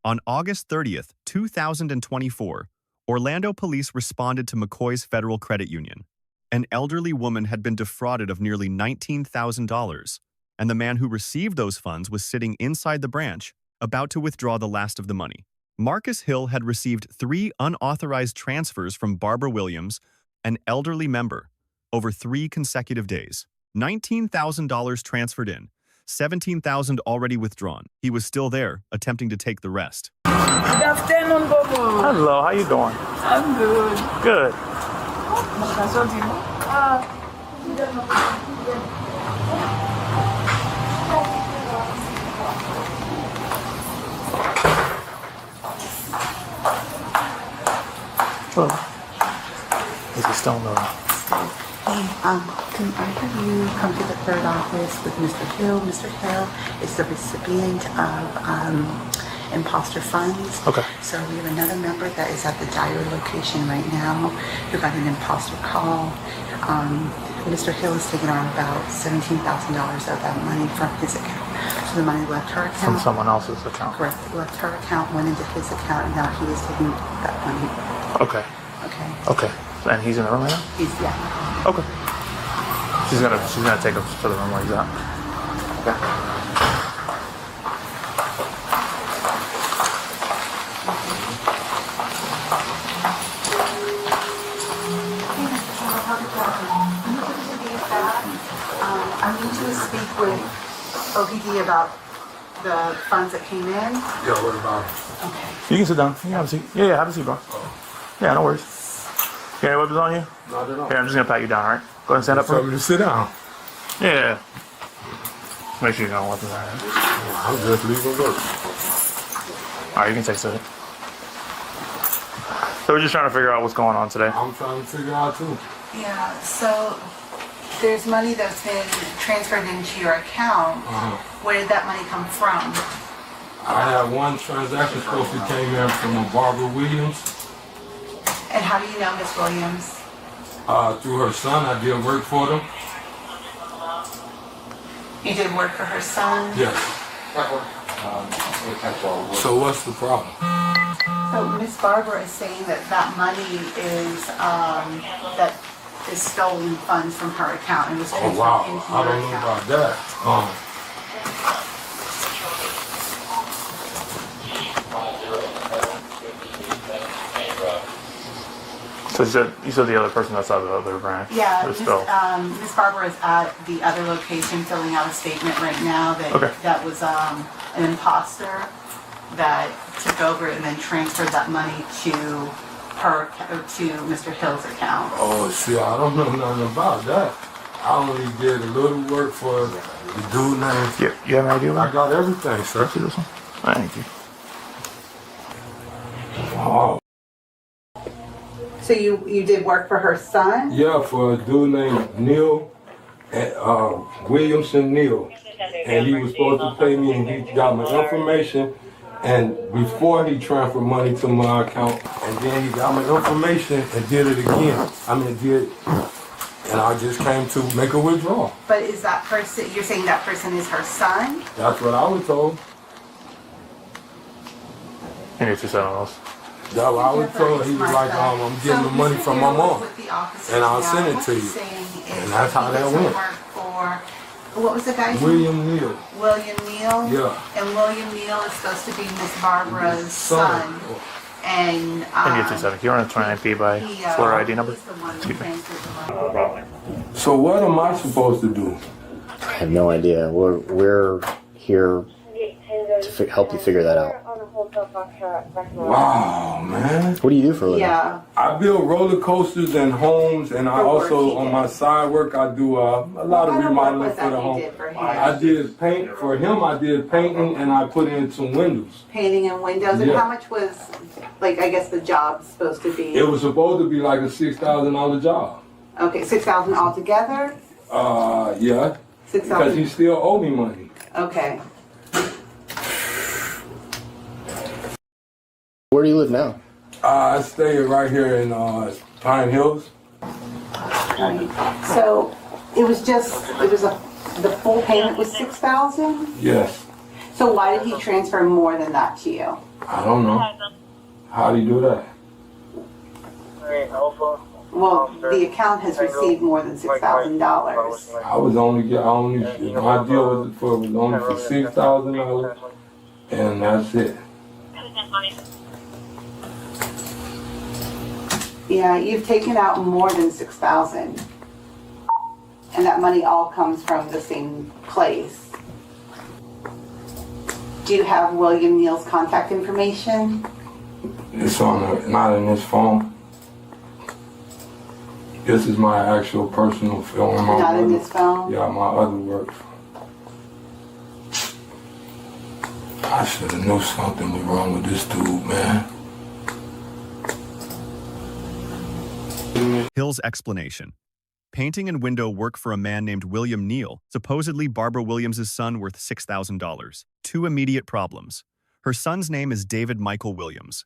On August 30th, 2024, Orlando police responded to McCoy's Federal Credit Union. An elderly woman had been defrauded of nearly $19,000, and the man who received those funds was sitting inside the branch, about to withdraw the last of the money. Marcus Hill had received 3 unauthorized transfers from Barbara Williams, an elderly member, over 3 consecutive days. $19,000 transferred in, $17,000 already withdrawn. He was still there, attempting to take the rest. Good afternoon, Bobo. Hello, how you doing? I'm good. Good. Hello. Is it still in the... Hey, can I have you come to the third office with Mr. Hill? Mr. Hill is the recipient of imposter funds. Okay. So we have another member that is at the Dyer location right now who got an imposter call. Mr. Hill is taking on about $17,000 of that money from his account. So the money left her account. From someone else's account. Correct. Left her account, went into his account, and now he is taking that money. Okay. Okay. Okay. And he's in the room right now? He's, yeah. Okay. She's gonna take us to the room where he's at. Okay. I need you to speak with OPD about the funds that came in. Yeah, what about it? Okay. You can sit down. You can have a seat. Yeah, have a seat, bro. Yeah, no worries. You got any weapons on you? Not at all. Here, I'm just gonna pat you down, alright? Go ahead and stand up for Tell me. me to sit down. Yeah. Make sure you got no weapons on you. I'm just leaving work. Alright, you can take it. So we're just trying to figure out what's going on today. I'm trying to figure out too. Yeah, so there's money that's been transferred into your account. Where did that money come from? I had one transaction supposed to came in from Barbara Williams. And how do you know Miss Williams? Through her son, I did work for them. You did work for her son? Yes. So what's the problem? So Miss Barbara is saying that that money is that is stolen funds from her account and was Oh transferred wow, into I your don't know account. about that. So you said the other person that's out of the other branch? Yeah, Miss Bill. Miss Barbara is at the other location filling out a statement right now that Okay. that was an imposter that took over and then transferred that money to her to Mr. Hill's account. Oh, see, I don't know nothing about that. I only did a little work for the dude named. Yeah, you have an idea I about got everything, sir. See this one? Thank you. Oh, So you did work for her son? yeah, for a dude named Neil, Williamson Neil. And he was supposed to pay me, and he got my information. And before he transferred money to my account, and then he got my information and did it again. And I just came to make a withdrawal. But is that person, you're saying that person is her son? That's what I was told. You need to set on those. That's what I was told. He was like, I'm getting the money from my mom. And I'll send it to you. And that's how that went. What was the guy's name? William Neal. William Neal? Yeah. And William Neal is supposed to be Miss Barbara's son. And And you 2 seconds. You're on a 29P by Florida ID number? he's the one who Excuse me. transferred the money. So what am I supposed to do? I have no idea. We're here to help you figure that out. Wow, man. What do you do for a living? Yeah. I build roller coasters and homes, and I also, on my side work, I do a lot of What kind of work remodeling was for that the you home. did for him? I did paint for him. I did painting, and I put in some windows. Painting and windows. And Yeah. how much was, like, I guess the job supposed to be? It was supposed to be like a $6,000 job. Okay, 6,000 altogether? Yeah, because 6,000. he still owe me money. Okay. Where do you live now? I stay right here in Pine Hills. Right. So it was the full payment was 6,000? Yes. So why did he transfer more than that to you? I don't know. How do you do that? Well, the account has received more than $6,000. My deal was only for $6,000, and that's it. Yeah, you've taken out more than $6,000, and that money all comes from the same place. Do you have William Neal's contact information? It's not in this phone. This is my actual personal phone. Not in this phone? Yeah, my other work phone. I should have knew something was wrong with this dude, man. Hill's explanation. Painting and window work for a man named William Neal, supposedly Barbara Williams' son, worth $6,000. Two immediate problems. Her son's name is David Michael Williams,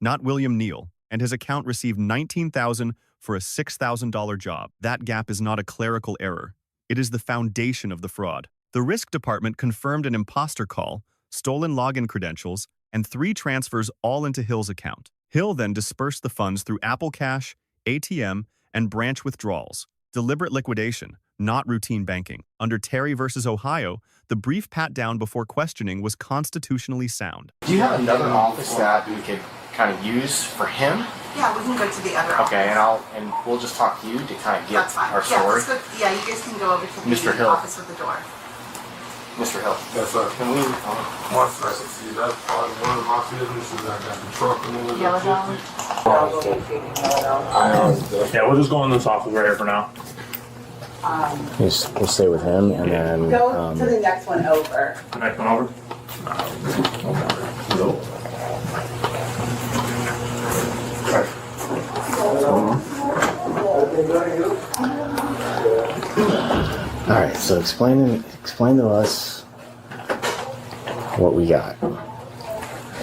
not William Neal, and his account received $19,000 for a $6,000 job. That gap is not a clerical error. It is the foundation of the fraud. The risk department confirmed an imposter call, stolen login credentials, and 3 transfers all into Hill's account. Hill then dispersed the funds through Apple Cash, ATM, and branch withdrawals. Deliberate liquidation, not routine banking. Under Terry versus Ohio, the brief pat-down before questioning was constitutionally sound. Do you have another office that we could kind of use for him? Yeah, we can go to the other office. Okay, and we'll just talk to you to kind of get That's fine. our story. Yeah, you guys can go over to the Mr. Hill. office with the door. Mr. Hill. Yes, sir. Can we? One second. See, that's part of one of my businesses. I got the truck and all Yellow that. Yeah, we'll just go in this office right here for now. We'll stay with him, and then Go to the next one over. The next one over. All right. So explain to us what we got.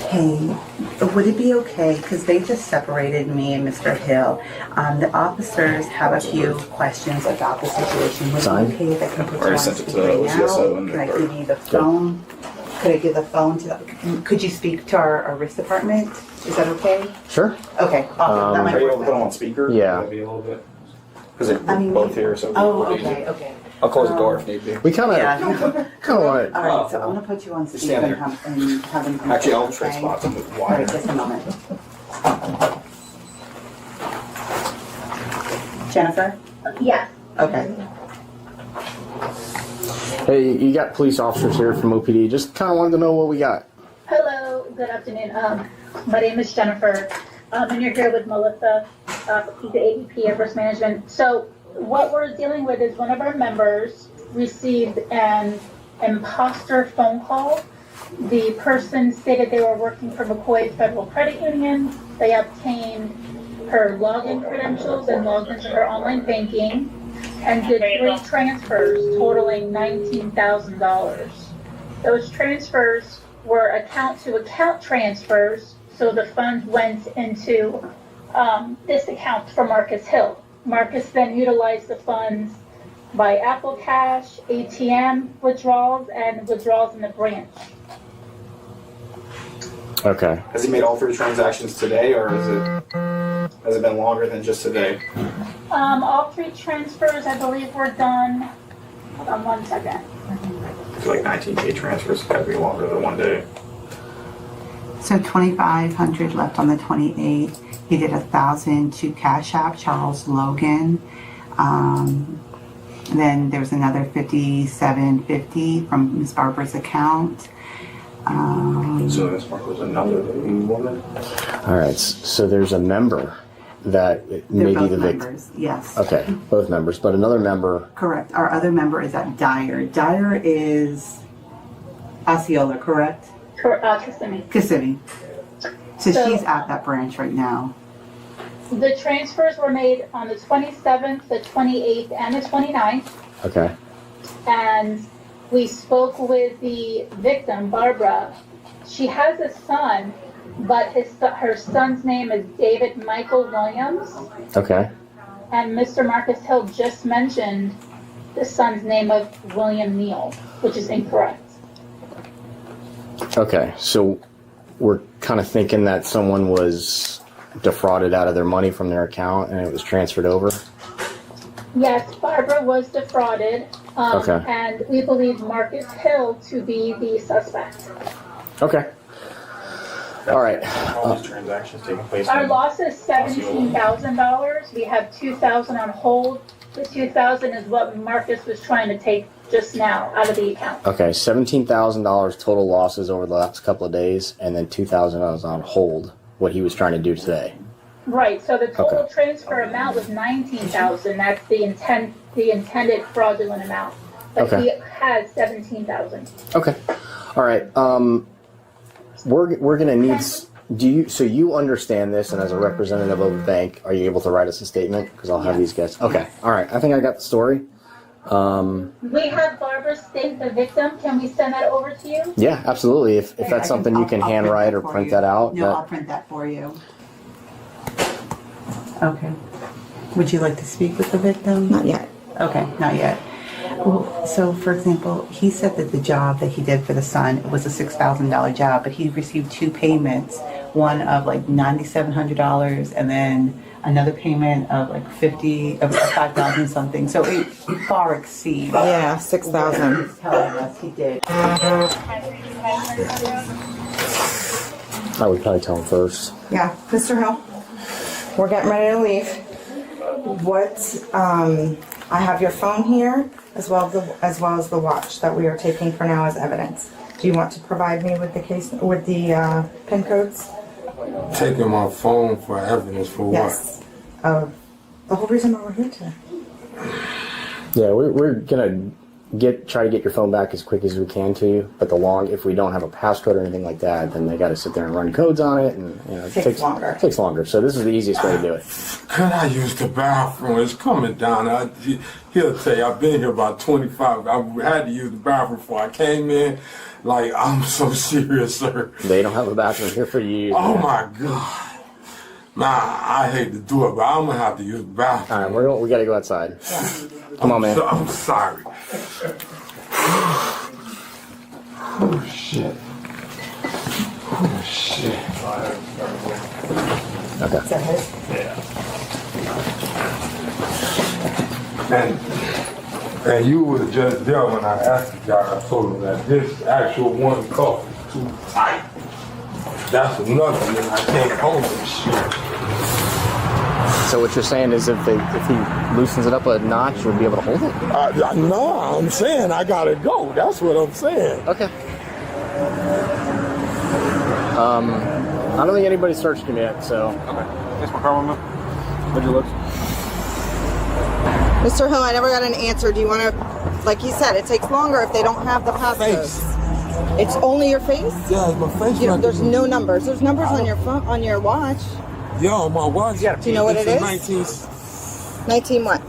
Hey, would it be okay, because they just separated me and Mr. Hill, the officers have a few questions about the situation. Would it Fine. be okay if I can put you Already on sent it to speaker right OCSO now? and Can I the give you the phone? Could I give the phone to could you speak to our risk department? Is that okay? Sure. Okay, awesome. That might Are you able work to put them better. on speaker? Yeah. Maybe a little bit. Because they're I mean, both here, so. Oh, okay. I'll close the door if need be. We kind of Yeah. want it. All right, so I'm gonna put you on speaker stand and there. have them come Actually, over, I'll trade okay? spots and move All right, wide. just a moment. Jennifer? Yes. Okay. Hey, you got police officers here from OPD. Just kind of wanted to know what we got. Hello. Good afternoon. My name is Jennifer. And you're here with Melissa. She's the AVP of Risk Management. So what we're dealing with is one of our members received an imposter phone call. The person stated they were working for McCoy Federal Credit Union. They obtained her login credentials and logged into her online banking and did 3 transfers totaling $19,000. Those transfers were account-to-account transfers, so the funds went into this account for Marcus Hill. Marcus then utilized the funds by Apple Cash, ATM withdrawals, and withdrawals in the branch. Okay. Has he made all 3 transactions today, or has it been longer than just today? All 3 transfers, I believe, were done. Hold on 1 second. I feel like 19K transfers got to be longer than 1 day. So $2,500 left on the 28th. He did 1,000 to Cash App, Charles Logan. Then there was another $57.50 from Miss Barbara's account. So this one was another woman. All right. So there's a member that may They're be both the victim. members, yes. Okay, both members, but another member. Correct. Our other member is at Dyer. Dyer is Osceola, correct? Kissimmee. Kissimmee. So So- she's at that branch right now. The transfers were made on the 27th, the 28th, and the 29th. Okay. And we spoke with the victim, Barbara. She has a son, but her son's name is David Michael Williams. Okay. And Mr. Marcus Hill just mentioned the son's name of William Neal, which is incorrect. Okay, so we're kind of thinking that someone was defrauded out of their money from their account and it was transferred over? Yes, Barbara was defrauded, Okay. and we believe Marcus Hill to be the suspect. Okay. All right. All these transactions taking place. Our loss is $17,000. We have $2,000 on hold. The $2,000 is what Marcus was trying to take just now out of the account. Okay, $17,000 total losses over the last couple of days, and then $2,000 on hold, what he was trying to do today. Right, so the total Okay. transfer amount was $19,000. That's the intended fraudulent amount. But Okay. he has $17,000. Okay. All right. We're gonna need. So you understand this, and as a representative of the bank, are you able to write us a statement? Because I'll have these guys. Okay. All right. I think I got the story. We have Barbara state the victim. Can we send that over to you? Yeah, absolutely. If that's something you can I'll handwrite or for print you. that out. No, I'll print that for you. Okay. Would you like to speak with the victim? Not yet. Okay, not yet. Well, so, for example, he said that the job that he did for the son was a $6,000 job, but he received two payments, one of like $9,700 and then another payment of like 5,000 something. So it far exceeds. Yeah, 6,000. He's telling us he did. I would probably tell him first. Yeah, Mr. Hill, we're getting ready to leave. I have your phone here, as well as the watch that we are taking for now as evidence. Do you want to provide me with the PIN codes? Taking my phone for evidence for Yes. The whole reason why we're here today. Yeah, we're gonna try to get your phone back as quick as we can to you. But if we don't have a passcode or anything like that, then they got to sit there and run codes on it, and it Takes longer. It takes longer. So this is the easiest way to do it. Could I use the bathroom? It's coming down. He'll tell you, I've been here about 25. I had to use the bathroom before I came in. Like, I'm so serious, sir. They don't have a bathroom here for you. Oh, my God. Nah, I hate to do it, but I'm going to have to use the bathroom. All right, we got to go outside. Come on, man. I'm sorry. Oh, shit. Oh, shit. Okay. Is that his? And you were just there when I asked the guy. I told him that this actual one cuff is too tight. That's another thing. I can't hold this shit. So what you're saying is if he loosens it up a notch, you'll be able to hold it? No, I'm saying I gotta go. That's what I'm saying. Okay. I don't think anybody's searched him yet, so. Okay. Yes, my car, what'd you look? Mr. Hill, I never got an answer. Do you want to, like you said, it takes longer if they don't have the passcodes. It's only your face? Yeah, it's my face. There's no numbers. There's numbers on your phone, on your watch. Yeah, on my watch. Do you know what it is? 1978. 19 what?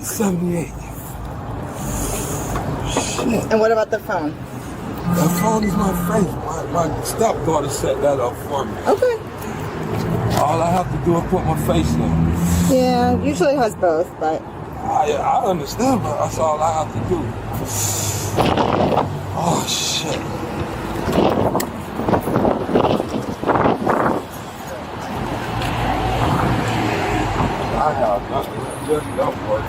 Shit. And what about the phone? The phone is my face. My stepdaughter set that up for me. Okay. All I have to do is put my face in. Yeah, usually has both, but. I understand, but that's all I have to do. Oh, shit. I have nothing. Just enough for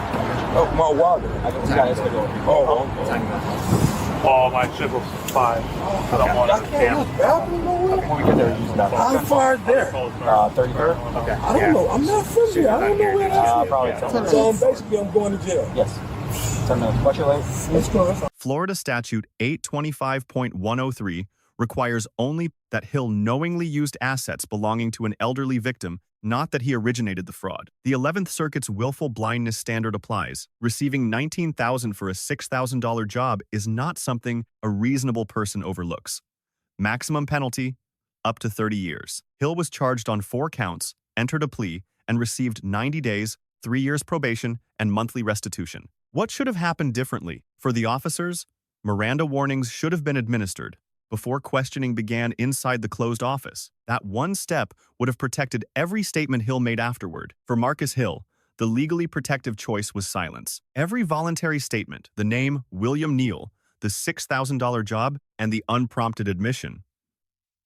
my wallet. I can tell you it's going to go. Oh, okay. Oh, my chip was 5. I don't want I it. can't use bathroom nowhere. When we get there, use that. How far there? 33rd? Okay. I don't know. I'm not familiar. I don't know where that is. Probably 10 minutes. So basically, I'm going to jail. Yes. 10 minutes. What's your lane? Let's go. Florida Statute 825.103 requires only that Hill knowingly used assets belonging to an elderly victim, not that he originated the fraud. The 11th Circuit's willful blindness standard applies. Receiving $19,000 for a $6,000 job is not something a reasonable person overlooks. Maximum penalty, up to 30 years. Hill was charged on 4 counts, entered a plea, and received 90 days, 3 years probation, and monthly restitution. What should have happened differently? For the officers, Miranda warnings should have been administered before questioning began inside the closed office. That one step would have protected every statement Hill made afterward. For Marcus Hill, the legally protective choice was silence. Every voluntary statement, the name William Neal, the $6,000 job, and the unprompted admission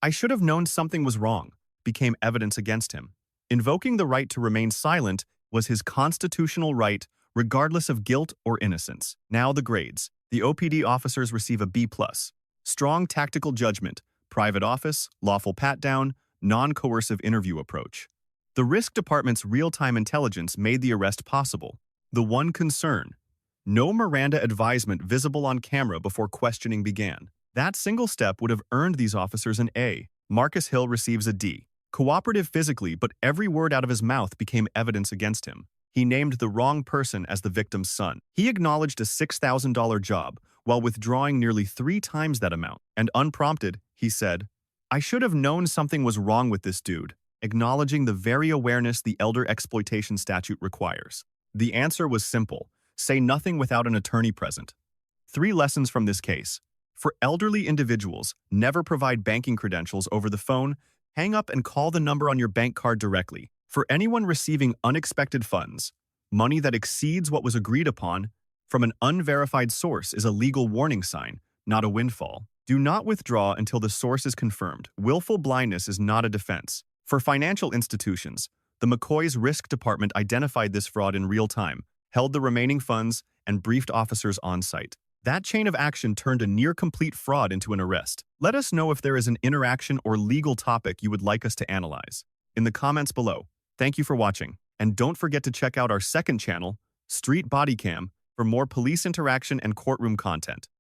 "I should have known something was wrong," became evidence against him. Invoking the right to remain silent was his constitutional right, regardless of guilt or innocence. Now the grades. The OPD officers receive a B+. Strong tactical judgment, private office, lawful pat-down, non-coercive interview approach. The risk department's real-time intelligence made the arrest possible. The one concern: no Miranda advisement visible on camera before questioning began. That single step would have earned these officers an A. Marcus Hill receives a D. Cooperative physically, but every word out of his mouth became evidence against him. He named the wrong person as the victim's son. He acknowledged a $6,000 job while withdrawing nearly 3 times that amount. And unprompted, he said, "I should have known something was wrong with this dude," acknowledging the very awareness the elder exploitation statute requires. The answer was simple: say nothing without an attorney present. 3 lessons from this case. For elderly individuals, never provide banking credentials over the phone. Hang up and call the number on your bank card directly. For anyone receiving unexpected funds, money that exceeds what was agreed upon from an unverified source is a legal warning sign, not a windfall. Do not withdraw until the source is confirmed. Willful blindness is not a defense. For financial institutions, the McCoy's risk department identified this fraud in real time, held the remaining funds, and briefed officers on site. That chain of action turned a near-complete fraud into an arrest. Let us know if there is an interaction or legal topic you would like us to analyze in the comments below. Thank you for watching, and don't forget to check out our second channel, Street Bodycam, for more police interaction and courtroom content.